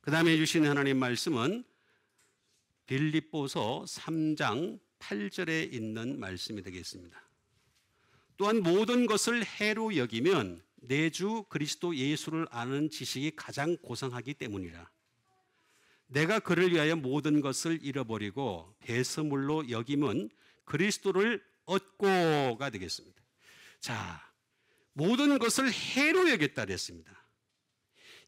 그 다음에 해주신 하나님 말씀은 빌립보서 3장 8절에 있는 말씀이 되겠습니다. 또한 모든 것을 해로 여기면 내 주 그리스도 예수를 아는 지식이 가장 고상하기 때문이라. 내가 그를 위하여 모든 것을 잃어버리고 배설물로 여김은 그리스도를 얻고가 되겠습니다. 자, 모든 것을 해로 여겼다 그랬습니다.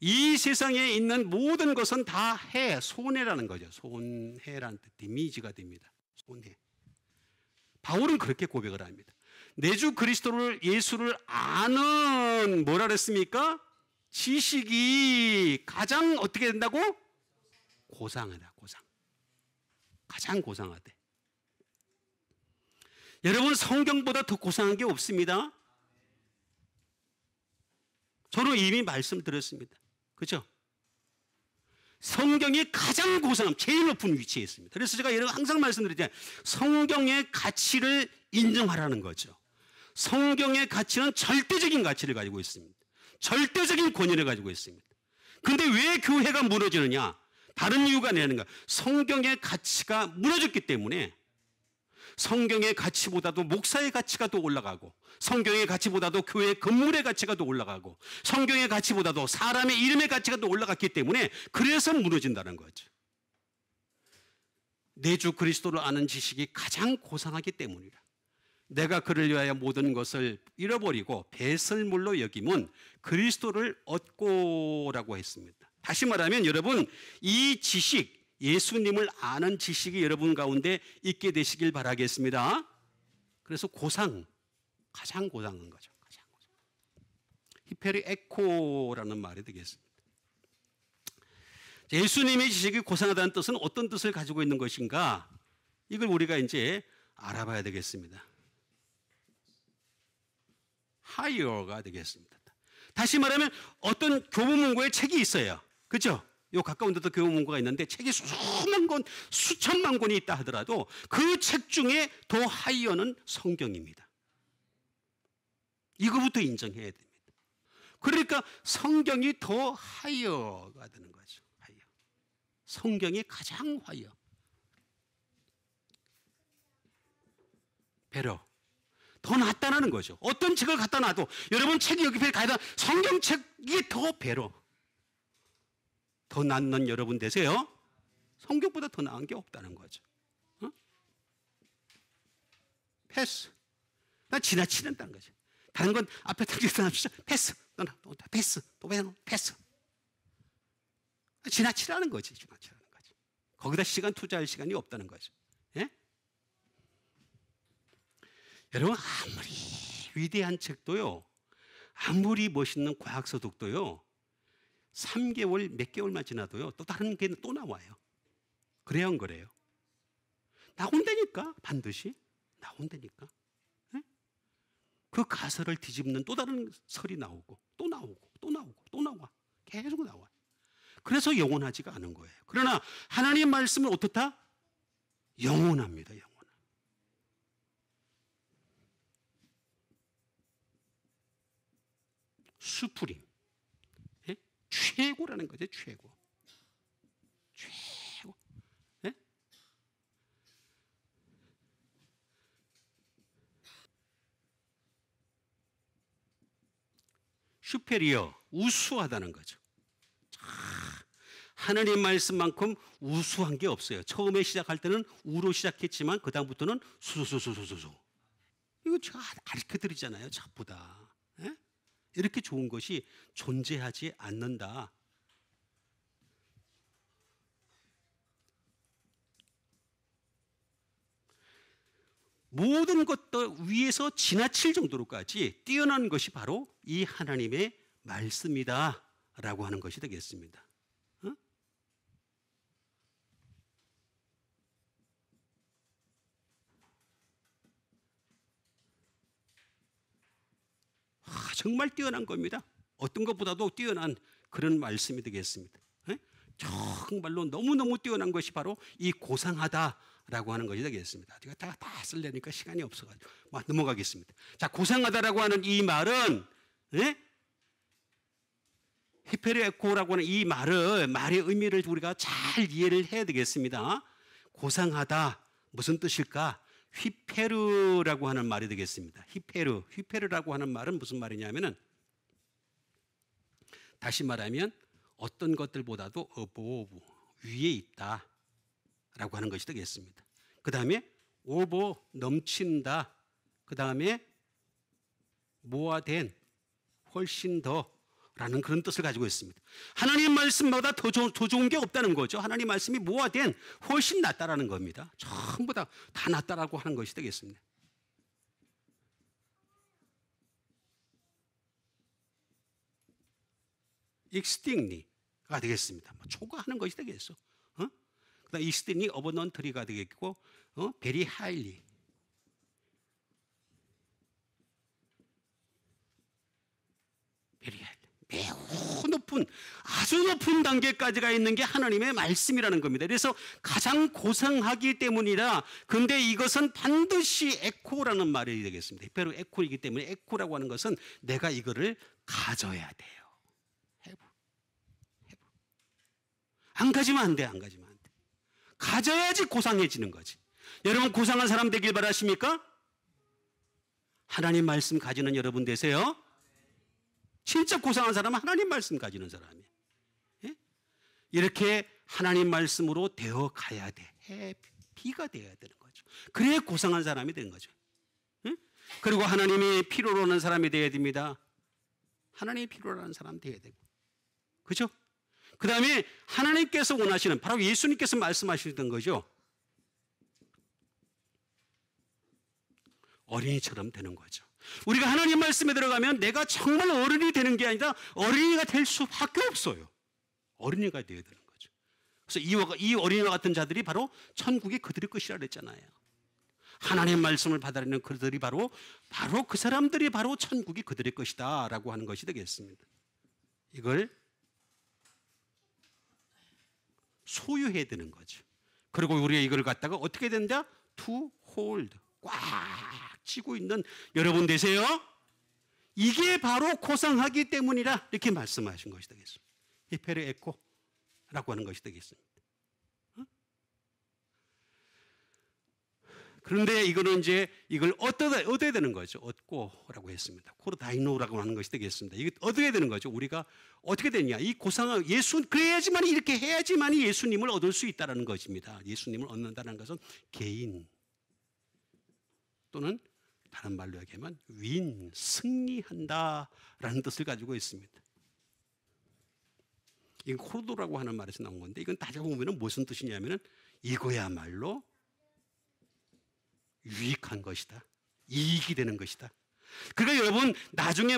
이 세상에 있는 모든 것은 다 해, 손해라는 거죠. 손해라는 뜻, 데미지가 됩니다. 손해. 바울은 그렇게 고백을 합니다. 내 주 그리스도를 예수를 아는 뭐라 그랬습니까? 지식이 가장 어떻게 된다고? 고상하다, 고상. 가장 고상하대. 여러분, 성경보다 더 고상한 게 없습니다. 저는 이미 말씀드렸습니다. 그죠? 성경이 가장 고상함, 제일 높은 위치에 있습니다. 그래서 제가 여러분 항상 말씀드리잖아요. 성경의 가치를 인정하라는 거죠. 성경의 가치는 절대적인 가치를 가지고 있습니다. 절대적인 권위를 가지고 있습니다. 그런데 왜 교회가 무너지느냐? 다른 이유가 아니라는 거야. 성경의 가치가 무너졌기 때문에 성경의 가치보다도 목사의 가치가 더 올라가고, 성경의 가치보다도 교회 건물의 가치가 더 올라가고, 성경의 가치보다도 사람의 이름의 가치가 더 올라갔기 때문에 그래서 무너진다는 거죠. 내 주 그리스도를 아는 지식이 가장 고상하기 때문이라. 내가 그를 위하여 모든 것을 잃어버리고 배설물로 여김은 그리스도를 얻고라고 했습니다. 다시 말하면 여러분, 이 지식, 예수님을 아는 지식이 여러분 가운데 있게 되시길 바라겠습니다. 그래서 고상, 가장 고상한 거죠. 가장 고상. 히페리 에코라는 말이 되겠습니다. 예수님의 지식이 고상하다는 뜻은 어떤 뜻을 가지고 있는 것인가? 이걸 우리가 이제 알아봐야 되겠습니다. higher가 되겠습니다. 다시 말하면 어떤 교보문고의 책이 있어요. 그렇죠? 요 가까운 데도 교보문고가 있는데 책이 수만 권, 수천만 권이 있다 하더라도 그 책 중에 더 하이어는 성경입니다. 이거부터 인정해야 됩니다. 그러니까 성경이 더 하이어가 되는 거죠. 하이어. 성경이 가장 하이어. 배려. 더 낫다는 거죠. 어떤 책을 갖다 놔도 여러분 책이 여기 가다 성경책이 더 배려. 더 낫는 여러분 되세요. 성경보다 더 나은 게 없다는 거죠. 어? 패스. 나 지나치는다는 거죠. 다른 건 앞에 당겨서 패스. 패스. 또 패스. 지나치라는 거지. 지나치라는 거지. 거기다 시간 투자할 시간이 없다는 거죠. 예? 여러분, 아무리 위대한 책도요, 아무리 멋있는 과학서독도요, 3개월, 몇 개월만 지나도요, 또 다른 게 또 나와요. 그래야 안 그래요? 나온다니까, 반드시. 나온다니까. 네? 그 가설을 뒤집는 또 다른 설이 나오고, 또 나오고, 또 나오고, 또 나와. 계속 나와요. 그래서 영원하지가 않은 거예요. 그러나 하나님의 말씀은 어떻다? 영원합니다, 영원. 수프림. 예? 최고라는 거죠, 최고. 최고. 예? 슈페리어, 우수하다는 거죠. 하나님 말씀만큼 우수한 게 없어요. 처음에 시작할 때는 우로 시작했지만 그 다음부터는 수수수수수수. 이거 제가 가르쳐드리잖아요, 전부다. 예? 이렇게 좋은 것이 존재하지 않는다. 모든 것들 위에서 지나칠 정도로까지 뛰어난 것이 바로 이 하나님의 말씀이다 라고 하는 것이 되겠습니다. 어? 정말 뛰어난 겁니다. 어떤 것보다도 뛰어난 그런 말씀이 되겠습니다. 에? 정말로 너무너무 뛰어난 것이 바로 이 고상하다라고 하는 것이 되겠습니다. 제가 다 쓰려니까 시간이 없어가지고 넘어가겠습니다. 자, 고상하다라고 하는 이 말은 히페르 에코라고 하는 이 말의 의미를 우리가 잘 이해를 해야 되겠습니다. 고상하다, 무슨 뜻일까? 휘페르라고 하는 말이 되겠습니다. 휘페르라고 하는 말은 무슨 말이냐면은, 다시 말하면 어떤 것들보다도 above, 위에 있다 라고 하는 것이 되겠습니다. 그 다음에 over, 넘친다. 그 다음에 모아된, 훨씬 더 라는 그런 뜻을 가지고 있습니다. 하나님 말씀보다 더 좋은 게 없다는 거죠. 하나님 말씀이 모아된, 훨씬 낫다라는 겁니다. 전부 다 낫다라고 하는 것이 되겠습니다. extinctly가 되겠습니다. 초과하는 것이 되겠어. 그다음 extinctly, abundantly가 되겠고, very highly, 매우 높은, 아주 높은 단계까지가 있는 게 하나님의 말씀이라는 겁니다. 그래서 가장 고상하기 때문이라. 근데 이것은 반드시 에코라는 말이 되겠습니다. 히페르 에코이기 때문에, 에코라고 하는 것은 내가 이거를 가져야 돼요. 안 가지면 안 돼, 안 가지면 안 돼. 가져야지 고상해지는 거지. 여러분 고상한 사람 되길 바라십니까? 하나님 말씀 가지는 여러분 되세요. 진짜 고상한 사람은 하나님 말씀 가지는 사람이에요. 예? 이렇게 하나님 말씀으로 되어 가야 돼. 비가 되어야 되는 거죠. 그래야 고상한 사람이 되는 거죠. 예? 그리고 하나님이 필요로 하는 사람이 되어야 됩니다. 하나님이 필요로 하는 사람 되어야 되고. 그죠? 그 다음에 하나님께서 원하시는, 바로 예수님께서 말씀하시던 거죠. 어린이처럼 되는 거죠. 우리가 하나님 말씀에 들어가면 내가 정말 어른이 되는 게 아니라 어린이가 될 수밖에 없어요. 어린이가 되어야 되는 거죠. 그래서 이 어린이와 같은 자들이 바로 천국이 그들의 것이라 그랬잖아요. 하나님 말씀을 받아들이는 그들이 바로 그 사람들이 바로 천국이 그들의 것이다 라고 하는 것이 되겠습니다. 이걸 소유해야 되는 거죠. 그리고 우리가 이걸 갖다가 어떻게 된다? To hold, 꽉 쥐고 있는 여러분 되세요. 이게 바로 고상하기 때문이라 이렇게 말씀하신 것이 되겠습니다. 히페르 에코라고 하는 것이 되겠습니다. 그런데 이거는 이제 이걸 얻어야 되는 거죠. 얻고라고 했습니다. 코르다이노라고 하는 것이 되겠습니다. 이게 얻어야 되는 거죠. 우리가 어떻게 되냐? 이 고상한 그래야지만, 이렇게 해야지만 예수님을 얻을 수 있다는 것입니다. 예수님을 얻는다는 것은 개인 또는 다른 말로 얘기하면 승리한다라는 뜻을 가지고 있습니다. 이건 코르도라고 하는 말에서 나온 건데, 이건 따져보면 무슨 뜻이냐면은 이거야말로 유익한 것이다. 이익이 되는 것이다. 그러니까 여러분 나중에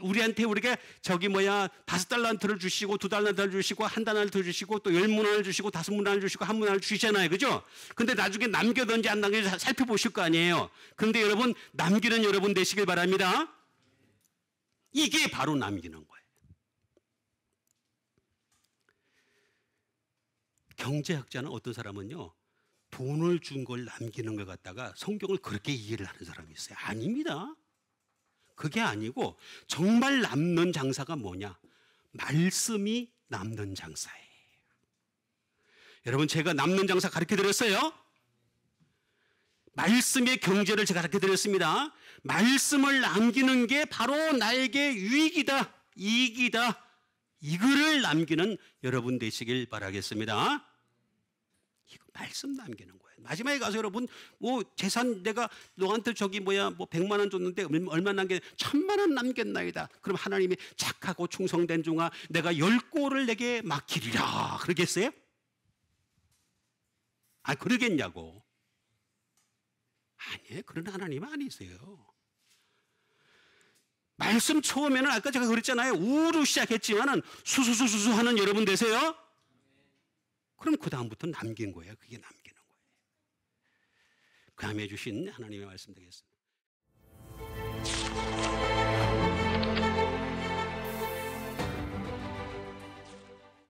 우리한테 우리가 $5달란트를 주시고 2달란트를 주시고 1달란트를 주시고 또 10문화를 주시고 5문화를 주시고 1문화를 주시잖아요. 그죠? 근데 나중에 남겨든지 안 남겨든지 살펴보실 거 아니에요. 그런데 여러분 남기는 여러분 되시길 바랍니다. 이게 바로 남기는 거예요. 경제학자는 어떤 사람은요, 돈을 준 걸 남기는 것 같다가 성경을 그렇게 이해를 하는 사람이 있어요. 아닙니다. 그게 아니고 정말 남는 장사가 뭐냐? 말씀이 남는 장사예요. 여러분 제가 남는 장사 가르쳐 드렸어요. 말씀의 경제를 제가 가르쳐 드렸습니다. 말씀을 남기는 게 바로 나에게 유익이다, 이익이다. 이거를 남기는 여러분 되시길 바라겠습니다. 이거 말씀 남기는 거예요. 마지막에 가서 여러분 재산 내가 너한테 100만 원 줬는데 얼마 남겼? 1000만 원 남겼나이다. 그럼 하나님이 착하고 충성된 종아 내가 10골을 내게 맡기리라 그러겠어요? 그러겠냐고. 아니에요. 그런 하나님 아니세요. 말씀 처음에는 아까 제가 그랬잖아요. 우로 시작했지만은 수수수수 하는 여러분 되세요? 그럼 그 다음부터 남긴 거예요. 그게 남기는 거예요. 그 다음에 주신 하나님의 말씀 되겠습니다.